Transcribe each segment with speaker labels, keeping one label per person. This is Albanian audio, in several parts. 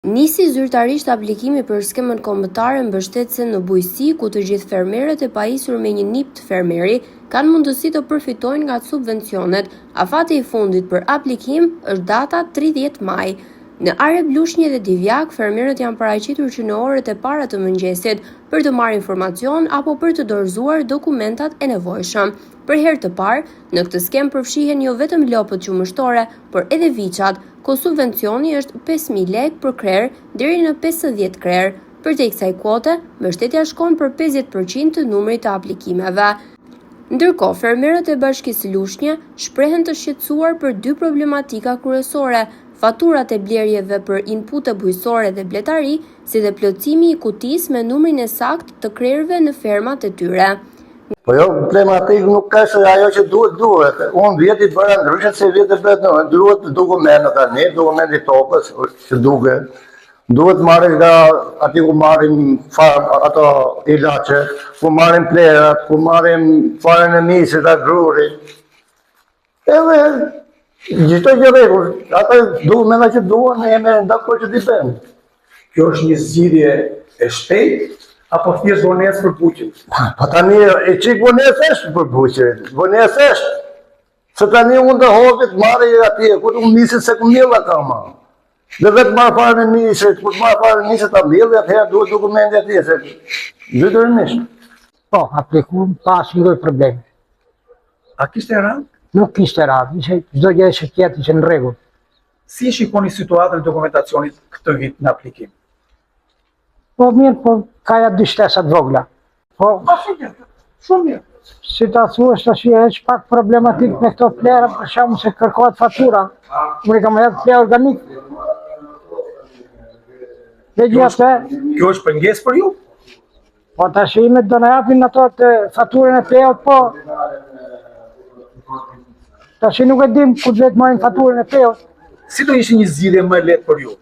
Speaker 1: Nisi zyrtarisht aplikimi për skemën kombëtare mbështetëse në bujqësi, ku të gjithë fermerët e pajisur me një nip të fermeri kanë mundësi të përfitojnë nga subvencionet. Afati i fundit për aplikim është data 30 maj. Në Are Blushnjë dhe Divjak, fermerët janë paraqitur që në orët e para të mëngjesit për të marrë informacion apo për të dorëzuar dokumentat e nevojshëm. Për herë të parë, në këtë skem përfshihen jo vetëm lopët qumështore, por edhe viçat, ku subvencioni është 5.000 lekë për krerë deri në 50 krerë. Përtej kësaj kuote, mbështetja shkon për 50% të numrit të aplikimeve. Ndërkohë, fermerët e Bashkisë Lushnjë shprehen të shqetësuar për dy problematika kryesore: faturat e blerjeve për inpute bujqësore dhe bletari, si dhe plotësimi i kutisë me numrin e saktë të krerëve në fermat e tyre.
Speaker 2: Po jo, problematik nuk ka se ajo që duhet. Unë vjeti bëra ndryshe se vjeti bëhet në duhet dokumentet tani, dokumenti tokës që duhet. Duhet marrim nga aty ku marrim ato ilaçe, ku marrim plerat, ku marrim farën e misit, atë grurit. Edhe gjithë gjë rregull, ata dokumenta që duan ne jemi dakord që t'i bëjmë.
Speaker 3: Kjo është një zgjidhje e shpejtë apo thjesht vonesë për buqin?
Speaker 2: Po tani e çik vonesë është për buqin. Vonesë është. Se tani unë të hopit marrë atje, ku të misit se ku mjella ka ma. Dhe vetë marrë farën e misit, ku të marrë farën e misit ta mjellë, atëherë duhet dokumenti atje, se dytërimisht.
Speaker 4: Po, aplikum pas një problem.
Speaker 3: A kishte radhë?
Speaker 4: Nuk kishte radhë, çdo gjë që tjetër ishte në rregull.
Speaker 3: Si shikoni situatën e dokumentacionit këtë vit në aplikim?
Speaker 4: Po mirë, po ka ja dy shtesa të vogla. Po,
Speaker 3: Shumë mirë.
Speaker 4: si ta thuash tash është pak problematik me këto plera, për shkakun se kërkohet fatura. Unë kam hedhë ple organik.
Speaker 3: Kjo është pengesë për ju?
Speaker 4: Po tash ime do na japin ato të faturën e pleut, po. Tash nuk e dim ku duhet marrin faturën e pleut.
Speaker 3: Si do ishte një zgjidhje më e lehtë për ju?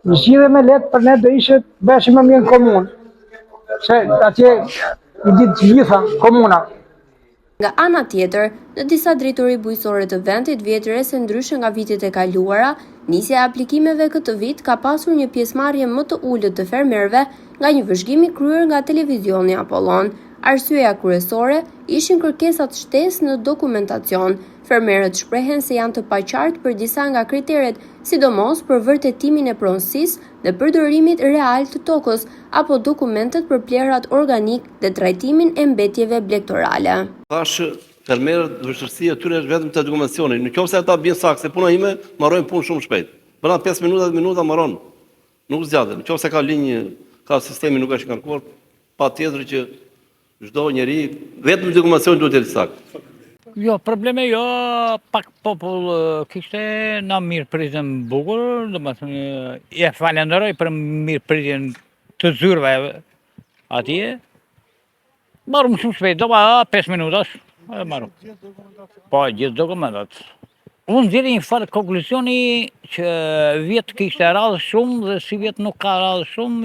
Speaker 4: Zgjidhje më lehtë për ne do ishte bashkë më mirë në komunë. Se atje i ditë të gjitha komuna.
Speaker 1: Nga ana tjetër, në disa drejtori bujqësore të vendit vjetëre se ndryshe nga vitet e kaluara, nisja e aplikimeve këtë vit ka pasur një pjesëmarrje më të ulët të fermerëve nga një vëzhgim i kryer nga televizioni Apollon. Arsyeja kryesore ishin kërkesat shtesë në dokumentacion. Fermerët shprehen se janë të paqartë për disa nga kriteret, sidomos për vërtetimin e pronësisë dhe përdorimin real të tokës apo dokumentet për plerat organik dhe trajtimin e mbetjeve blegtorale.
Speaker 5: Thash fermerët vështirësia e tyre është vetëm te dokumentacioni. Nëse ata bien saktë, se puna ime marrojnë punë shumë shpejt. Brenda 5 minuta, 10 minuta marron. Nuk zgjatet. Nëse ka linjë, ka sistemi nuk është ngarkuar, patjetër që çdo njeri vetëm dokumentacioni duhet të jetë saktë.
Speaker 6: Jo, probleme jo, pak popull kishte na mirëpritjen bukur, domethënë e falenderoj për mirëpritjen të zyrëve atje. Marrëm shumë shpejt, do 5 minutash, e marrëm. Po, gjithë dokumentat. Unë zgjidhi një farë konkluzioni që vjet kishte radhë shumë dhe si vjet nuk ka radhë shumë.